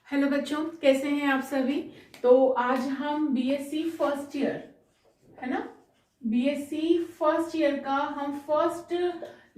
Hello बच्चों, कैसे हैं आप सभी। तो आज हम बीएससी फर्स्ट ईयर है ना, बीएससी फर्स्ट ईयर का हम फर्स्ट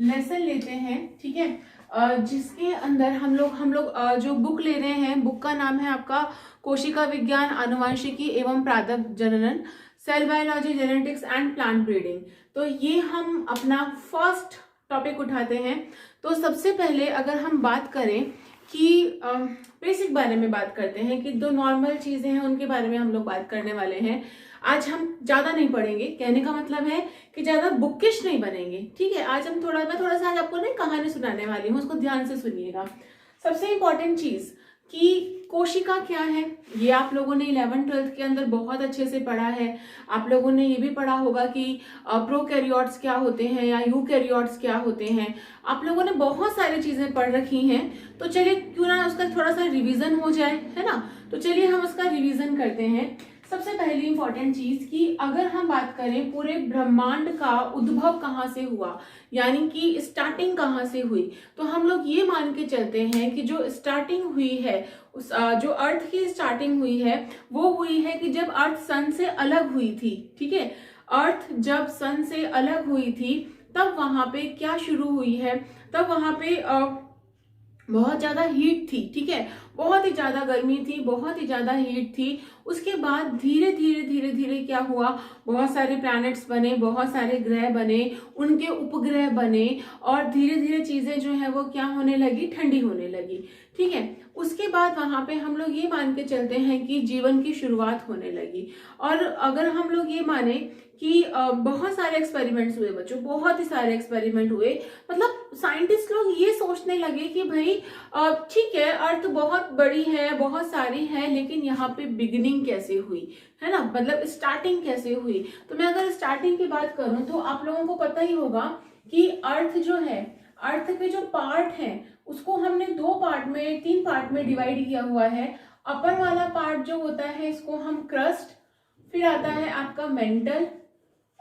लेसन लेते हैं। ठीक है, जिसके अंदर हम लोग जो बुक ले रहे हैं, बुक का नाम है आपका कोशिका विज्ञान, आनुवंशिकी एवं पादप जनन, cell biology, genetics and plant breeding. तो ये हम अपना फर्स्ट टॉपिक उठाते हैं। तो सबसे पहले अगर हम बात करें कि बेसिक बारे में बात करते हैं कि जो नॉर्मल चीजें हैं उनके बारे में हम लोग बात करने वाले हैं। आज हम ज्यादा नहीं पढ़ेंगे, कहने का मतलब है कि ज्यादा बुकिश नहीं बनेंगे। ठीक है, आज मैं थोड़ा सा आज आपको ना कहानी सुनाने वाली हूँ, उसको ध्यान से सुनिएगा। सबसे इंपॉर्टेंट चीज कि कोशिका क्या है, ये आप लोगों ने 11th-12th के अंदर बहुत अच्छे से पढ़ा है। आप लोगों ने ये भी पढ़ा होगा कि प्रोकैरियोट्स क्या होते हैं या यूकैरियोट्स क्या होते हैं। आप लोगों ने बहुत सारी चीजें पढ़ रखी हैं। तो चलिए क्यों ना उसका थोड़ा सा रिवीजन हो जाए, है ना। तो चलिए हम उसका रिवीजन करते हैं। सबसे पहली इंपॉर्टेंट चीज कि अगर हम बात करें पूरे ब्रह्मांड का उद्भव कहाँ से हुआ, यानी कि स्टार्टिंग कहाँ से हुई, तो हम लोग ये मान के चलते हैं कि जो स्टार्टिंग हुई है, जो अर्थ की स्टार्टिंग हुई है वो हुई है कि जब अर्थ सन से अलग हुई थी। ठीक है, अर्थ जब सन से अलग हुई थी तब वहां पे क्या शुरू हुई है, तब वहां पे बहुत ज्यादा हीट थी। ठीक है, बहुत ही ज्यादा गर्मी थी, बहुत ही ज्यादा हीट थी। उसके बाद धीरे धीरे धीरे धीरे क्या हुआ, बहुत सारे प्लैनेट्स बने, बहुत सारे ग्रह बने, उनके उपग्रह बने और धीरे धीरे चीजें जो है वो क्या होने लगी, ठंडी होने लगी। ठीक है, उसके बाद वहां पे हम लोग ये मान के चलते हैं कि जीवन की शुरुआत होने लगी। और अगर हम लोग ये माने कि बहुत सारे एक्सपेरिमेंट्स हुए बच्चों, बहुत ही सारे एक्सपेरिमेंट हुए। मतलब साइंटिस्ट लोग ये सोचने लगे कि भाई ठीक है, अर्थ बहुत बड़ी है, बहुत सारी है, लेकिन यहाँ पे बिगिनिंग कैसे हुई, है ना, मतलब स्टार्टिंग कैसे हुई। तो मैं अगर स्टार्टिंग की बात करूं तो आप लोगों को पता ही होगा कि अर्थ जो है, अर्थ के जो पार्ट है उसको हमने तीन पार्ट में डिवाइड किया हुआ है। अपर वाला पार्ट जो होता है इसको हम क्रस्ट, फिर आता है आपका मेंटल,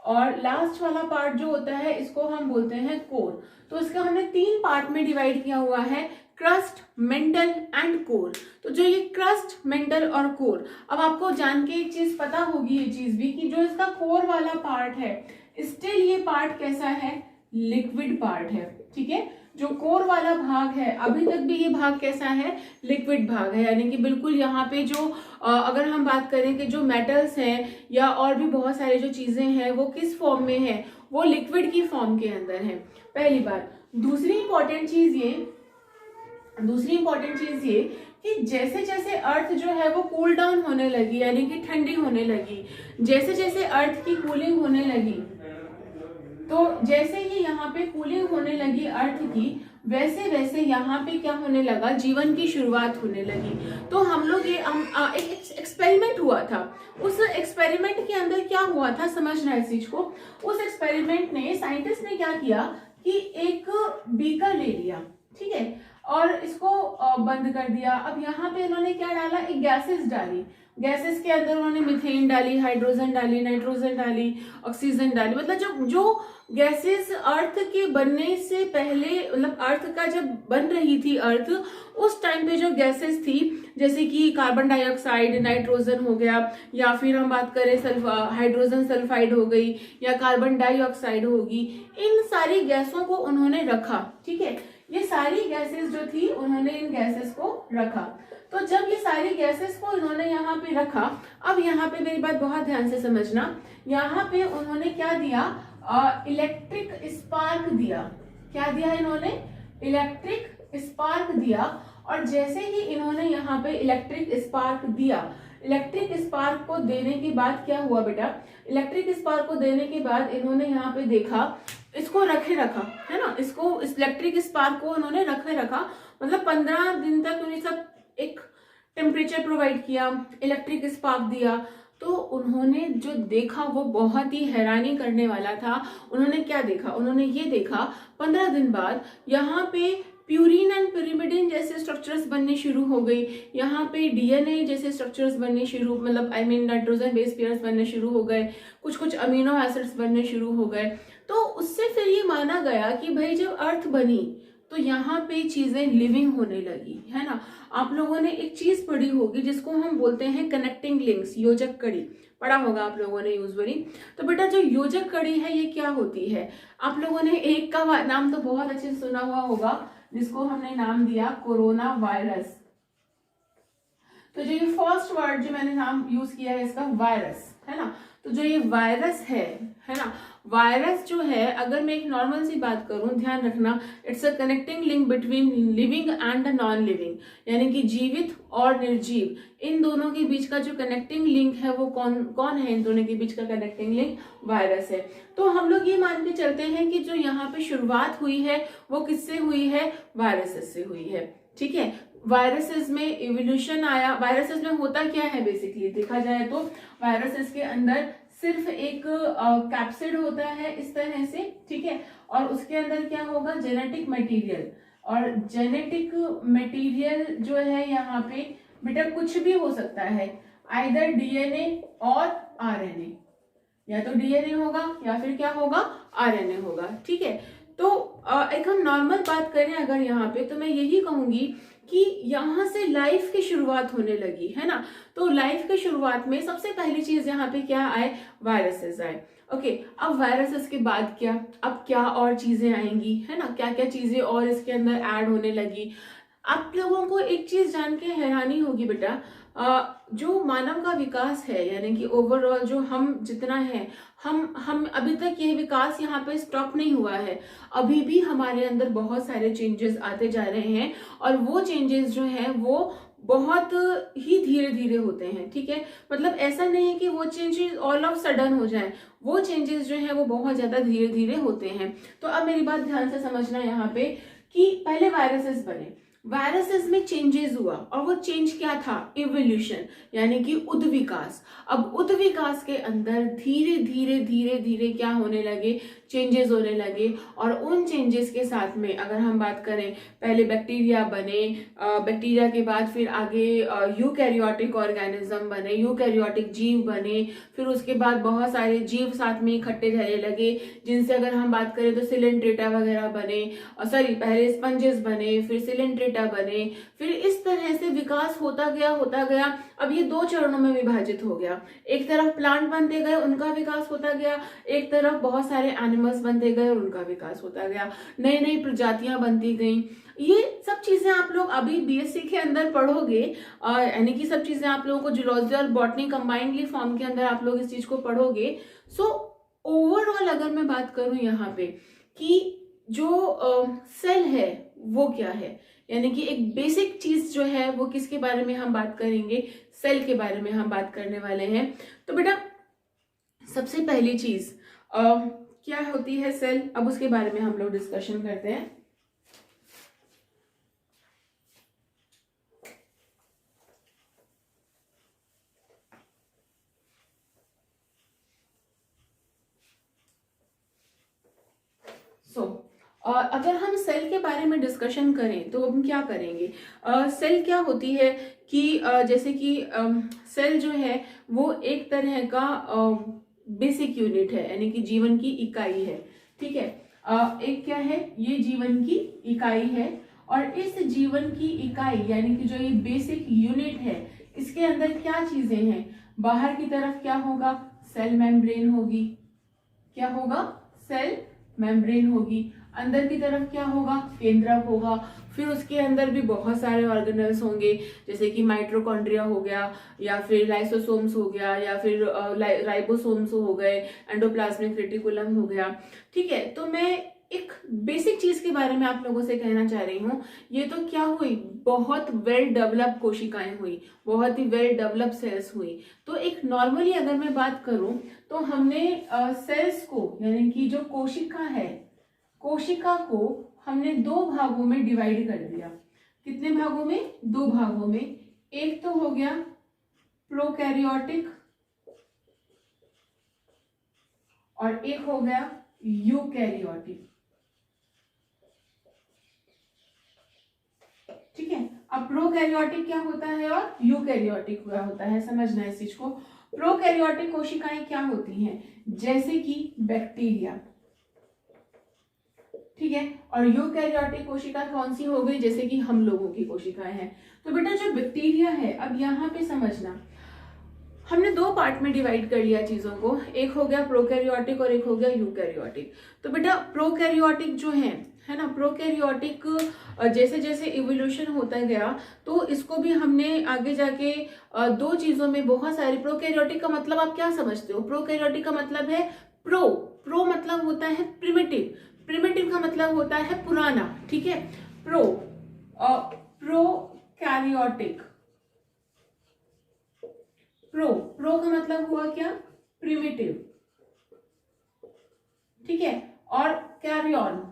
और लास्ट वाला पार्ट जो होता है इसको हम बोलते हैं कोर। तो इसका हमने तीन पार्ट में डिवाइड किया हुआ है, क्रस्ट, मेंटल एंड कोर। तो जो ये क्रस्ट, मेंटल और कोर, अब आपको जान के एक चीज पता होगी, ये चीज भी कि जो इसका कोर वाला पार्ट है, स्टिल ये पार्ट कैसा है, लिक्विड पार्ट है। ठीक है, जो कोर वाला भाग है अभी तक भी ये भाग कैसा है, लिक्विड भाग है। यानी कि बिल्कुल यहाँ पे जो अगर हम बात करें कि जो मेटल्स हैं या और भी बहुत सारे जो चीजें हैं वो किस फॉर्म में है, वो लिक्विड की फॉर्म के अंदर है, पहली बात। दूसरी इंपॉर्टेंट चीज ये कि जैसे जैसे अर्थ जो है वो कूल डाउन होने लगी, यानी कि ठंडी होने लगी, जैसे जैसे अर्थ की कूलिंग होने लगी, तो जैसे ही यहाँ पे कूलिंग होने लगी अर्थ की, वैसे वैसे यहाँ पे क्या होने लगा, जीवन की शुरुआत होने लगी। तो हम लोग ये एक एक्सपेरिमेंट हुआ था। उस एक्सपेरिमेंट के अंदर क्या हुआ था, समझना इस चीज को। उस एक्सपेरिमेंट ने साइंटिस्ट ने क्या किया कि एक बीकर ले लिया, ठीक है, और इसको बंद कर दिया। अब यहाँ पे इन्होंने क्या डाला, एक गैसेस डाली। गैसेस के अंदर उन्होंने मीथेन डाली, हाइड्रोजन डाली, नाइट्रोजन डाली, ऑक्सीजन डाली। मतलब जो गैसेस अर्थ के बनने से पहले, मतलब अर्थ का जब बन रही थी अर्थ, उस टाइम पे जो गैसेस थी, जैसे कि कार्बन डाइऑक्साइड, नाइट्रोजन हो गया, या फिर हम बात करें हाइड्रोजन सल्फाइड हो गई या कार्बन डाइऑक्साइड होगी, इन सारी गैसों को उन्होंने रखा। ठीक है, ये सारी गैसेस जो थी उन्होंने इन गैसेस को रखा। तो जब ये सारी गैसेस को इन्होंने यहाँ पे रखा, अब यहाँ पे मेरी बात बहुत ध्यान से समझना, यहाँ पे उन्होंने क्या दिया, इलेक्ट्रिक स्पार्क दिया। क्या दिया इन्होंने, इलेक्ट्रिक स्पार्क दिया। और जैसे ही इन्होंने यहाँ पे इलेक्ट्रिक स्पार्क दिया, इलेक्ट्रिक स्पार्क को देने के बाद क्या हुआ बेटा, इलेक्ट्रिक स्पार्क को देने के बाद इन्होंने यहाँ पे देखा, इसको रखा है ना, इसको इस इलेक्ट्रिक स्पार्क को उन्होंने रखा। मतलब 15 दिन तक उन्हें सब एक टेम्परेचर प्रोवाइड किया, इलेक्ट्रिक स्पार्क दिया। तो उन्होंने जो देखा वो बहुत ही हैरानी करने वाला था। उन्होंने क्या देखा, उन्होंने ये देखा 15 दिन बाद यहाँ पे प्यूरिन एंड पिरिमिडिन जैसे स्ट्रक्चर्स बनने शुरू हो गई, यहाँ पे डीएनए जैसे स्ट्रक्चर्स बनने शुरू, मतलब नाइट्रोजन बेस पेयर्स बनने शुरू हो गए, कुछ अमीनो एसिड्स बनने शुरू हो गए। तो उससे फिर ये माना गया कि भाई जब अर्थ बनी तो यहाँ पे चीजें लिविंग होने लगी, है ना। आप लोगों ने एक चीज पढ़ी होगी जिसको हम बोलते हैं कनेक्टिंग लिंक्स, योजक कड़ी, पढ़ा होगा आप लोगों ने यूजुअली। तो बेटा जो योजक कड़ी है ये क्या होती है, आप लोगों ने एक का नाम तो बहुत अच्छे से सुना हुआ होगा, जिसको हमने नाम दिया कोरोना वायरस। तो जो ये फर्स्ट वर्ड जो मैंने नाम यूज किया है इसका वायरस, है ना। तो जो ये वायरस है ना, वायरस जो है, अगर मैं एक नॉर्मल सी बात करूं, ध्यान रखना, it's a connecting link between living and non living, यानी कि जीवित और निर्जीव, इन दोनों के बीच का जो कनेक्टिंग लिंक है वो कौन है, इन दोनों के बीच का कनेक्टिंग लिंक वायरस है। तो हम लोग ये मान के चलते हैं कि जो यहाँ पे शुरुआत हुई है वो किससे हुई है, वायरसेस से हुई है, ठीक है। वायरसेस में इवोल्यूशन आया। वायरसेस में होता क्या है बेसिकली देखा जाए तो, वायरसेस के अंदर सिर्फ एक कैप्सिड होता है इस तरह से, ठीक है, और उसके अंदर क्या होगा, जेनेटिक मटेरियल, और जेनेटिक मटेरियल जो है यहाँ पे बेटा कुछ भी हो सकता है, आइदर डीएनए और आरएनए, या तो डीएनए होगा या फिर क्या होगा, आरएनए होगा, ठीक है। तो एक हम नॉर्मल बात करें अगर यहाँ पे, तो मैं यही कहूंगी कि यहाँ से लाइफ की शुरुआत होने लगी, है ना। तो लाइफ की शुरुआत में सबसे पहली चीज यहाँ पे क्या आए, वायरसेस आए। ओके, अब वायरसेस के बाद क्या, अब क्या और चीजें आएंगी, है ना, क्या क्या चीजें और इसके अंदर ऐड होने लगी। आप लोगों को एक चीज जान के हैरानी होगी बेटा, जो मानव का विकास है, यानी कि ओवरऑल जो हम जितना है, हम अभी तक ये विकास यहाँ पे स्टॉप नहीं हुआ है, अभी भी हमारे अंदर बहुत सारे चेंजेस आते जा रहे हैं, और वो चेंजेस जो हैं वो बहुत ही धीरे धीरे होते हैं, ठीक है। मतलब ऐसा नहीं है कि वो चेंजेस ऑल ऑफ सडन हो जाए, वो चेंजेस जो है वो बहुत ज्यादा धीरे धीरे होते हैं। तो अब मेरी बात ध्यान से समझना यहाँ पे, कि पहले वायरसेस बने, वायरसेस में चेंजेस हुआ, और वो चेंज क्या था, इवोल्यूशन, यानी कि उद्विकास। अब उद्विकास के अंदर धीरे धीरे धीरे धीरे क्या होने लगे, चेंजेस होने लगे, और उन चेंजेस के साथ में अगर हम बात करें, पहले बैक्टीरिया बने, बैक्टीरिया के बाद फिर आगे यूकैरियोटिक ऑर्गेनिज्म बने, यूकैरियोटिक जीव बने, फिर उसके बाद बहुत सारे जीव साथ में इकट्ठे रहने लगे, जिनसे अगर हम बात करें तो सिलेंट्रेटा वगैरह बने, सॉरी पहले स्पंजेस बने, फिर सिलेंट्रेटा बने, फिर इस तरह से विकास होता गया। अब ये दो चरणों में विभाजित हो गया, एक तरफ प्लांट बनते गए, उनका विकास होता गया, एक तरफ बहुत सारे एनिमल्स बनते गए और उनका विकास होता गया, नई नई प्रजातियां बनती गईं। ये सब चीजें आप लोग अभी बीएससी के अंदर पढ़ोगे, यानी कि सब चीजें आप लोगों को जूलॉजी और बॉटनी कंबाइंडली फॉर्म के अंदर आप लोग इस चीज को पढ़ोगे। सो ओवरऑल अगर मैं बात करूं यहाँ पे कि जो सेल है वो क्या है, यानी कि एक बेसिक चीज जो है वो किसके बारे में हम बात करेंगे, सेल के बारे में हम बात करने वाले हैं। तो बेटा सबसे पहली चीज क्या होती है सेल, अब उसके बारे में हम लोग डिस्कशन करते हैं। अगर हम सेल के बारे में डिस्कशन करें तो हम क्या करेंगे, सेल क्या होती है कि जैसे कि सेल जो है वो एक तरह का बेसिक यूनिट है, यानी कि जीवन की इकाई है, ठीक है। एक क्या है, ये जीवन की इकाई है, और इस जीवन की इकाई यानी कि जो ये बेसिक यूनिट है, इसके अंदर क्या चीजें हैं, बाहर की तरफ क्या होगा, सेल मेम्ब्रेन होगी, क्या होगा, सेल मेम्ब्रेन होगी, अंदर की तरफ क्या होगा, केंद्रक होगा, फिर उसके अंदर भी बहुत सारे ऑर्गेनल्स होंगे, जैसे कि माइटोकॉन्ड्रिया हो गया, या फिर लाइसोसोम्स हो गया, या फिर राइबोसोम्स हो गए, एंडोप्लाज्मिक रेटिकुलम हो गया, ठीक है। तो मैं एक बेसिक चीज के बारे में आप लोगों से कहना चाह रही हूँ, ये तो क्या हुई, बहुत वेल डेवलप कोशिकाएं हुई, बहुत ही वेल डेवलप सेल्स हुई। तो एक नॉर्मली अगर मैं बात करूं तो हमने सेल्स को, यानी कि जो कोशिका है, कोशिका को हमने दो भागों में डिवाइड कर दिया। कितने भागों में, दो भागों में। एक तो हो गया प्रोकैरियोटिक और एक हो गया यूकैरियोटिक, ठीक है। अब प्रोकैरियोटिक क्या होता है और यूकैरियोटिक क्या होता है, समझना इस चीज को। प्रोकैरियोटिक कोशिकाएं क्या होती हैं, जैसे कि बैक्टीरिया, ठीक है। और यूकैरियोटिक कोशिका कौन सी हो गई, जैसे कि हम लोगों की कोशिकाएं हैं। तो बेटा जो बैक्टीरिया है, अब यहाँ पे समझना, हमने दो पार्ट में डिवाइड कर लिया चीजों को, एक हो गया प्रोकैरियोटिक और एक हो गया यूकैरियोटिक। तो बेटा प्रोकैरियोटिक जो है ना, प्रोकैरियोटिक जैसे जैसे इवोल्यूशन होता गया तो इसको भी हमने आगे जाके दो चीजों में बहुत सारे, प्रोकैरियोटिक का मतलब आप क्या समझते हो, प्रोकैरियोटिक का मतलब है प्रो मतलब होता है प्रिमिटिव, प्रिमिटिव का मतलब होता है पुराना, ठीक है। प्रोकैरियोटिक, प्रो का मतलब हुआ क्या, प्रिमिटिव, ठीक है। और कैरियन,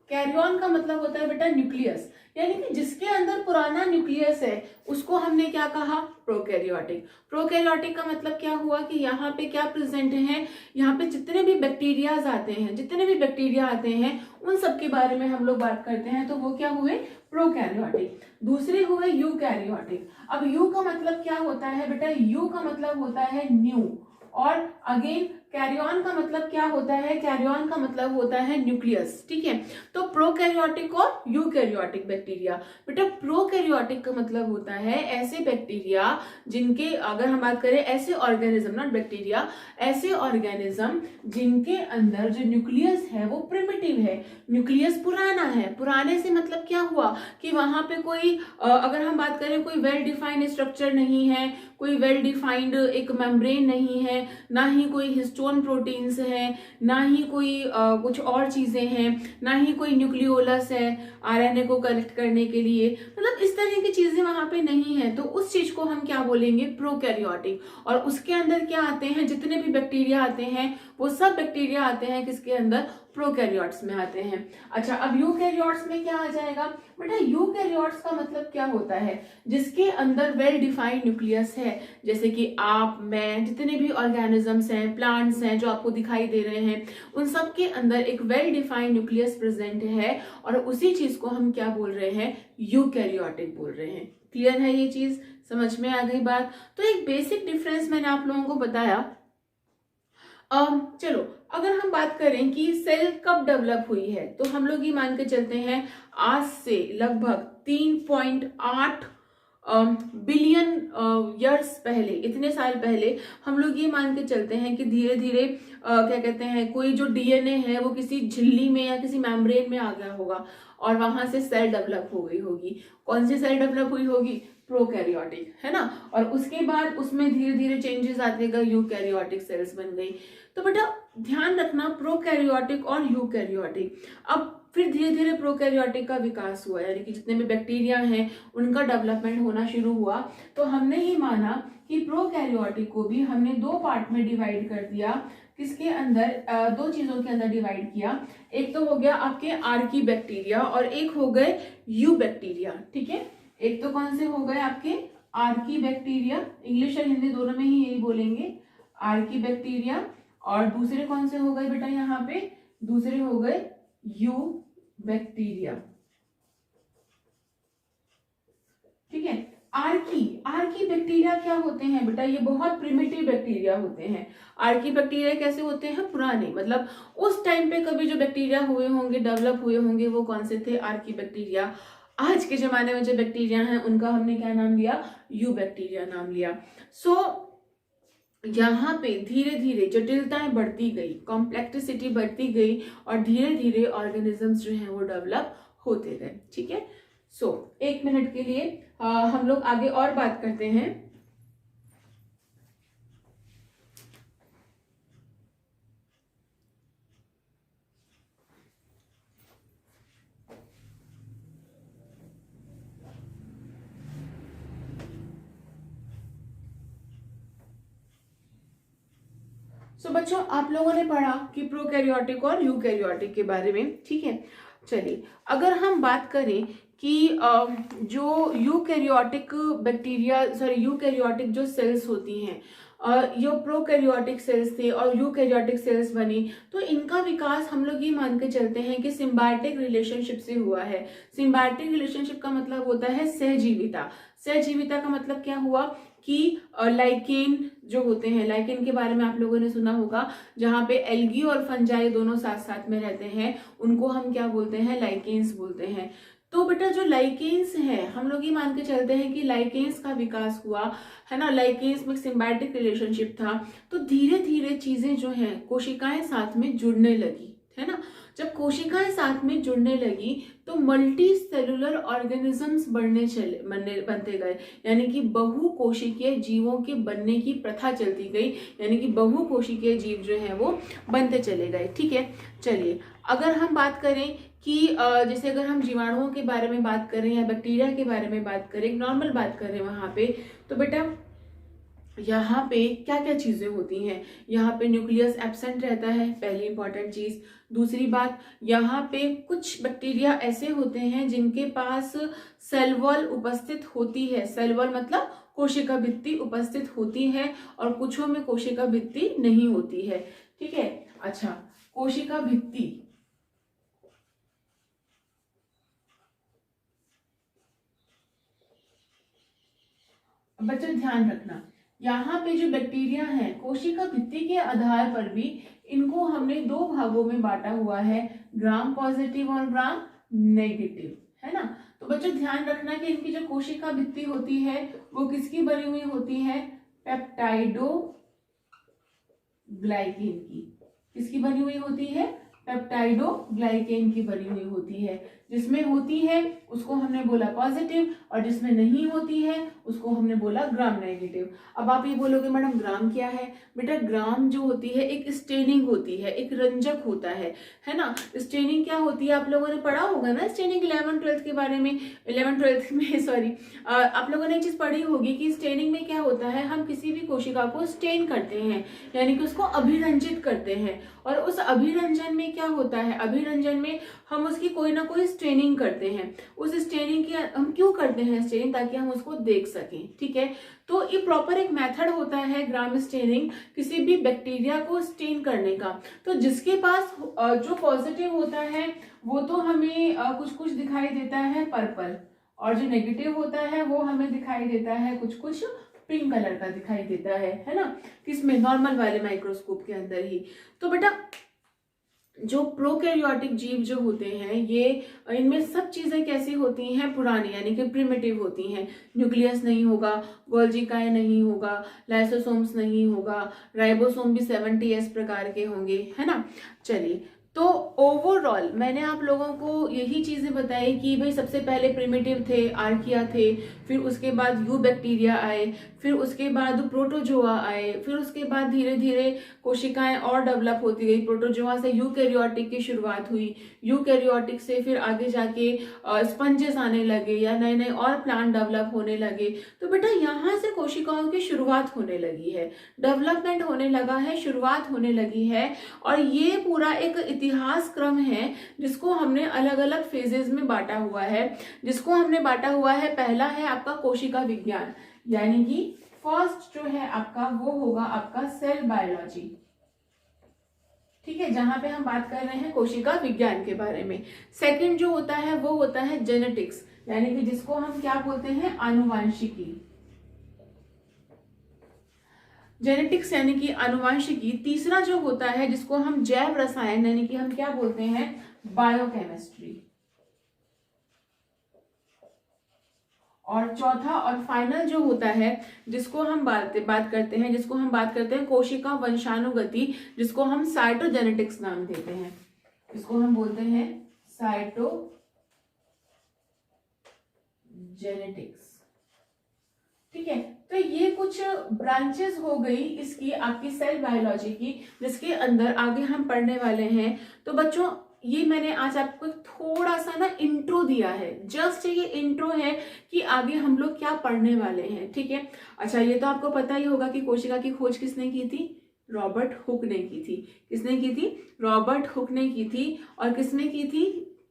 कैरियन का मतलब होता है बेटा न्यूक्लियस, यानी कि जिसके अंदर पुराना न्यूक्लियस है उसको हमने क्या कहा, प्रोकैरियोटिक। प्रोकैरियोटिक का मतलब क्या हुआ कि यहाँ पे क्या प्रेजेंट है, यहाँ पे जितने भी बैक्टीरियाज आते हैं, जितने भी बैक्टीरिया आते हैं उन सब के बारे में हम लोग बात करते हैं, तो वो क्या हुए, प्रोकैरियोटिक। दूसरे हुए यूकैरियोटिक। अब यू का मतलब क्या होता है बेटा, यू का मतलब होता है न्यू, और अगेन कैरियन का मतलब क्या होता है, कैरियन का मतलब होता है न्यूक्लियस, ठीक है। तो प्रोकैरियोटिक और यूकैरियोटिक बैक्टीरिया, बेटा प्रोकैरियोटिक का मतलब होता है ऐसे बैक्टीरिया जिनके, अगर हम बात करें ऐसे ऑर्गेनिज्म, नॉट बैक्टीरिया, ऐसे ऑर्गेनिज्म जिनके अंदर जो न्यूक्लियस है वो प्रिमिटिव है, न्यूक्लियस पुराना है। पुराने से मतलब क्या हुआ कि वहां पे कोई अगर हम बात करें कोई वेल डिफाइंड स्ट्रक्चर नहीं है, कोई वेल डिफाइंड एक मेम्ब्रेन नहीं है, ना ही कोई हिस्टोन प्रोटीन्स है, ना ही कोई कुछ और चीजें हैं, ना ही कोई न्यूक्लियोलस है आरएनए को कलेक्ट करने के लिए, मतलब इस तरह की चीजें वहां पे नहीं है, तो उस चीज को हम क्या बोलेंगे, प्रोकैरियोटिक। और उसके अंदर क्या आते हैं, जितने भी बैक्टीरिया आते हैं वो सब बैक्टीरिया आते हैं किसके अंदर, प्रोकैरियोट्स में आते हैं। अच्छा, अब यूकैरियोट्स में क्या आ जाएगा बेटा, यूकैरियोट्स का मतलब क्या होता है, जिसके अंदर वेल डिफाइंड न्यूक्लियस है, जैसे कि आप, मैं, जितने भी ऑर्गेनिजम्स हैं, प्लांट्स हैं जो आपको दिखाई दे रहे हैं, उन सब के अंदर एक वेल डिफाइंड न्यूक्लियस प्रेजेंट है, और उसी चीज को हम क्या बोल रहे हैं, यूकैरियोटिक बोल रहे हैं। क्लियर है ये चीज, समझ में आ गई बात। तो एक बेसिक डिफरेंस मैंने आप लोगों को बताया। चलो अगर हम बात करें कि सेल कब डेवलप हुई है, तो हम लोग ये मान के चलते हैं आज से लगभग 3.8 बिलियन ईयर्स पहले, इतने साल पहले हम लोग ये मान के चलते हैं कि धीरे धीरे क्या कहते हैं, कोई जो डीएनए है वो किसी झिल्ली में या किसी मेम्ब्रेन में आ गया होगा और वहां से सेल डेवलप हो गई होगी। कौन सी सेल डेवलप हुई होगी, प्रोकैरियोटिक, है ना। और उसके बाद उसमें धीरे धीरे चेंजेस आते गए, यूकैरियोटिक सेल्स बन गई। तो बेटा ध्यान रखना, प्रोकैरियोटिक और यूकैरियोटिक। अब फिर धीरे धीरे प्रोकैरियोटिक का विकास हुआ, यानी कि जितने भी बैक्टीरिया हैं उनका डेवलपमेंट होना शुरू हुआ। तो हमने ही माना कि प्रोकैरियोटिक को भी हमने दो पार्ट में डिवाइड कर दिया, किसके अंदर, दो चीजों के अंदर डिवाइड किया। एक तो हो गया आपके आर्की बैक्टीरिया और एक हो गए यू बैक्टीरिया, ठीक है। एक तो कौन से हो गए आपके आर्की बैक्टीरिया, इंग्लिश और हिंदी दोनों में ही यही बोलेंगे, आर्की बैक्टीरिया। और दूसरे कौन से हो गए बेटा, यहाँ पे दूसरे हो गए यू बैक्टीरिया, ठीक है। आर्की बैक्टीरिया क्या होते हैं बेटा, ये बहुत प्रिमिटिव बैक्टीरिया होते हैं। आर्की बैक्टीरिया कैसे होते हैं, पुराने, मतलब उस टाइम पे कभी जो बैक्टीरिया हुए होंगे, डेवलप हुए होंगे, वो कौन से थे, आर्की बैक्टीरिया। आज के जमाने में जो बैक्टीरिया हैं उनका हमने क्या नाम लिया, यू बैक्टीरिया नाम लिया। सो यहाँ पे धीरे धीरे जटिलताएं बढ़ती गई, कॉम्प्लेक्सिटी बढ़ती गई और धीरे धीरे ऑर्गेनिजम्स जो हैं वो डेवलप होते गए, ठीक है। सो एक मिनट के लिए हम लोग आगे और बात करते हैं। सो बच्चों आप लोगों ने पढ़ा कि प्रोकैरियोटिक और यूकैरियोटिक के बारे में, ठीक है। चलिए अगर हम बात करें कि जो यूकैरियोटिक बैक्टीरिया, सॉरी यूकैरियोटिक जो सेल्स होती हैं, जो प्रोकैरियोटिक सेल्स थे और यूकैरियोटिक सेल्स बनी, तो इनका विकास हम लोग ये मान के चलते हैं कि सिम्बायोटिक रिलेशनशिप से हुआ है। सिम्बायोटिक रिलेशनशिप का मतलब होता है सहजीविता। सहजीविता का मतलब क्या हुआ कि लाइकेन जो होते हैं, लाइकेन के बारे में आप लोगों ने सुना होगा, जहाँ पे एल्गी और फंजाई दोनों साथ साथ में रहते हैं, उनको हम क्या बोलते हैं, लाइकेन्स बोलते हैं। तो बेटा जो लाइकेन्स है, हम लोग ये मान के चलते हैं कि लाइकेन्स का विकास हुआ है ना, लाइकेन्स में सिम्बायोटिक रिलेशनशिप था, तो धीरे धीरे चीजें जो हैं, कोशिकाएं साथ में जुड़ने लगी, है ना। जब कोशिकाएं साथ में जुड़ने लगी तो मल्टी सेलुलर ऑर्गेनिजम्स बनते गए, यानी कि बहु कोशिकीय जीवों के बनने की प्रथा चलती गई, यानी कि बहु कोशिकीय जीव जो है वो बनते चले गए। ठीक है, चलिए अगर हम बात करें कि जैसे अगर हम जीवाणुओं के बारे में बात करें या बैक्टीरिया के बारे में बात करें, नॉर्मल बात करें वहां पे, तो बेटा यहाँ पे क्या क्या चीजें होती हैं, यहाँ पे न्यूक्लियस एब्सेंट रहता है, पहली इंपॉर्टेंट चीज। दूसरी बात, यहाँ पे कुछ बैक्टीरिया ऐसे होते हैं जिनके पास सेल वॉल उपस्थित होती है, सेल वॉल मतलब कोशिका भित्ति उपस्थित होती है, और कुछों में कोशिका भित्ति नहीं होती है। ठीक है, अच्छा, कोशिका भित्ति, बच्चों ध्यान रखना, यहाँ पे जो बैक्टीरिया है कोशिका भित्ति के आधार पर भी इनको हमने दो भागों में बांटा हुआ है, ग्राम पॉजिटिव और ग्राम नेगेटिव, है ना। तो बच्चों ध्यान रखना कि इनकी जो कोशिका भित्ति होती है वो किसकी बनी हुई होती है, पेप्टाइडो ग्लाइकेन की, किसकी बनी हुई होती है, पेप्टाइडो ग्लाइकेन की बनी हुई होती है। जिसमें होती है उसको हमने बोला पॉजिटिव, और जिसमें नहीं होती है उसको हमने बोला ग्राम नेगेटिव। अब आप ये बोलोगे मैडम ग्राम क्या है, बेटा ग्राम जो होती है एक स्टेनिंग होती है, एक रंजक होता है ना। स्टेनिंग क्या होती है, आप लोगों ने पढ़ा होगा ना स्टेनिंग 11th-12th के बारे में, 11th-12th में सॉरी, आप लोगों ने एक चीज पढ़ी होगी कि स्टेनिंग में क्या होता है, हम किसी भी कोशिका को स्टेन करते हैं, यानी कि उसको अभिरंजित करते हैं, और उस अभिरंजन में क्या होता है, अभिरंजन में हम उसकी कोई ना कोई स्टेनिंग करते हैं। उस स्टेनिंग की हम क्यों करते हैं स्टेनिंग, ताकि हम उसको देख सकें। ठीक है, तो ये प्रॉपर एक मेथड होता है ग्राम स्टेनिंग, किसी भी बैक्टीरिया को स्टेन करने का। तो जिसके पास जो पॉजिटिव होता है वो तो हमें कुछ कुछ दिखाई देता है पर्पल, और जो नेगेटिव होता है वो हमें दिखाई देता है कुछ कुछ पिंक कलर का दिखाई देता है ना, किसमें, नॉर्मल वाले माइक्रोस्कोप के अंदर ही। तो बेटा जो प्रोकैरियोटिक जीव जो होते हैं ये, इनमें सब चीजें कैसी होती हैं, पुरानी, यानी कि प्रिमिटिव होती हैं। न्यूक्लियस नहीं होगा, गोल्जिकाए नहीं होगा, लाइसोसोम्स नहीं होगा, राइबोसोम भी 70s प्रकार के होंगे, है ना। चलिए, तो ओवरऑल मैंने आप लोगों को यही चीजें बताई कि भाई सबसे पहले प्रिमिटिव थे, आर्किया थे, फिर उसके बाद यू बैक्टीरिया आए, फिर उसके बाद प्रोटोजोआ आए, फिर उसके बाद धीरे धीरे कोशिकाएं और डेवलप होती गई। प्रोटोजोआ से यूकैरियोटिक की शुरुआत हुई, यूकैरियोटिक से फिर आगे जाके स्पंजेस आने लगे, या नए नए और प्लांट डेवलप होने लगे। तो बेटा यहाँ से कोशिकाओं की शुरुआत होने लगी है, डेवलपमेंट होने लगा है, शुरुआत होने लगी है, और ये पूरा एक इतिहास क्रम है जिसको हमने अलग अलग फेजेस में बांटा हुआ है। जिसको हमने बांटा हुआ है, पहला है आपका कोशिका विज्ञान, यानी कि फर्स्ट जो है आपका वो होगा आपका सेल बायोलॉजी। ठीक है, जहां पे हम बात कर रहे हैं कोशिका विज्ञान के बारे में। सेकंड जो होता है वो होता है जेनेटिक्स, यानी कि जिसको हम क्या बोलते हैं, आनुवांशिकी, जेनेटिक्स यानी कि आनुवांशिकी। तीसरा जो होता है जिसको हम जैव रसायन, यानी कि हम क्या बोलते हैं, बायोकेमिस्ट्री। और चौथा और फाइनल जो होता है जिसको हम बात करते हैं, जिसको हम बात करते हैं कोशिका वंशानुगति, जिसको हम साइटोजेनेटिक्स नाम देते हैं, इसको हम बोलते हैं साइटोजेनेटिक्स। ठीक है, तो ये कुछ ब्रांचेस हो गई इसकी, आपकी सेल बायोलॉजी की, जिसके अंदर आगे हम पढ़ने वाले हैं। तो बच्चों ये मैंने आज आपको थोड़ा सा ना इंट्रो दिया है, जस्ट ये इंट्रो है कि आगे हम लोग क्या पढ़ने वाले हैं। ठीक है, अच्छा ये तो आपको पता ही होगा कि कोशिका की खोज किसने की थी, रॉबर्ट हुक ने की थी। किसने की थी, रॉबर्ट हुक ने की थी। और किसने की थी,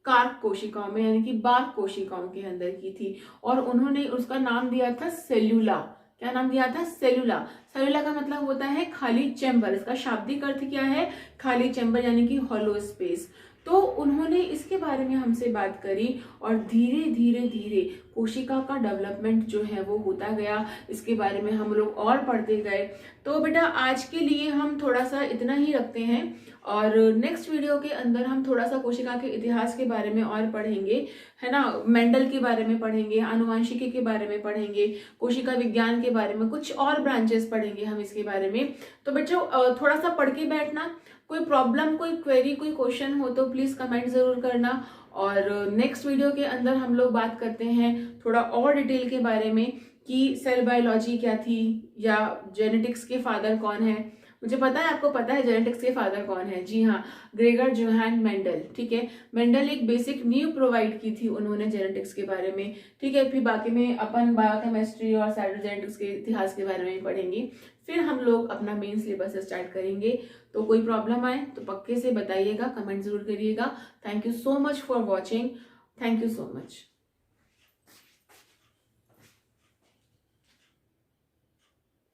कार्क कोशिकाओं में, यानी कि बाग कोशिकाओं के अंदर की थी। और उन्होंने उसका नाम दिया था सेल्यूला। क्या नाम दिया था, सेल्यूला। सेल्यूला का मतलब होता है खाली चैम्बर, इसका शाब्दिक अर्थ क्या है, खाली चैम्बर, यानी कि हॉलो स्पेस। तो उन्होंने इसके बारे में हमसे बात करी और धीरे धीरे धीरे कोशिका का डेवलपमेंट जो है वो होता गया, इसके बारे में हम लोग और पढ़ते गए। तो बेटा आज के लिए हम थोड़ा सा इतना ही रखते हैं और नेक्स्ट वीडियो के अंदर हम थोड़ा सा कोशिका के इतिहास के बारे में और पढ़ेंगे, है ना। मेंडल के बारे में पढ़ेंगे, आनुवांशिकी के बारे में पढ़ेंगे, कोशिका विज्ञान के बारे में, कुछ और ब्रांचेस पढ़ेंगे हम इसके बारे में। तो बच्चों थोड़ा सा पढ़ के बैठना, कोई प्रॉब्लम, कोई क्वेरी, कोई क्वेश्चन हो तो प्लीज कमेंट जरूर करना। और नेक्स्ट वीडियो के अंदर हम लोग बात करते हैं थोड़ा और डिटेल के बारे में कि सेल बायोलॉजी क्या थी या जेनेटिक्स के फादर कौन है। मुझे पता है आपको पता है जेनेटिक्स के फादर कौन है, जी हाँ, ग्रेगर जोहान मेंडल। ठीक है, मेंडल एक बेसिक नींव प्रोवाइड की थी उन्होंने जेनेटिक्स के बारे में। ठीक है, फिर बाकी में अपन बायोकेमिस्ट्री और साइटोजेनेटिक्स के इतिहास के बारे में पढ़ेंगे। फिर हम लोग अपना मेन सिलेबस स्टार्ट करेंगे। तो कोई प्रॉब्लम आए तो पक्के से बताइएगा, कमेंट जरूर करिएगा। Thank you so much for watching, thank you so much.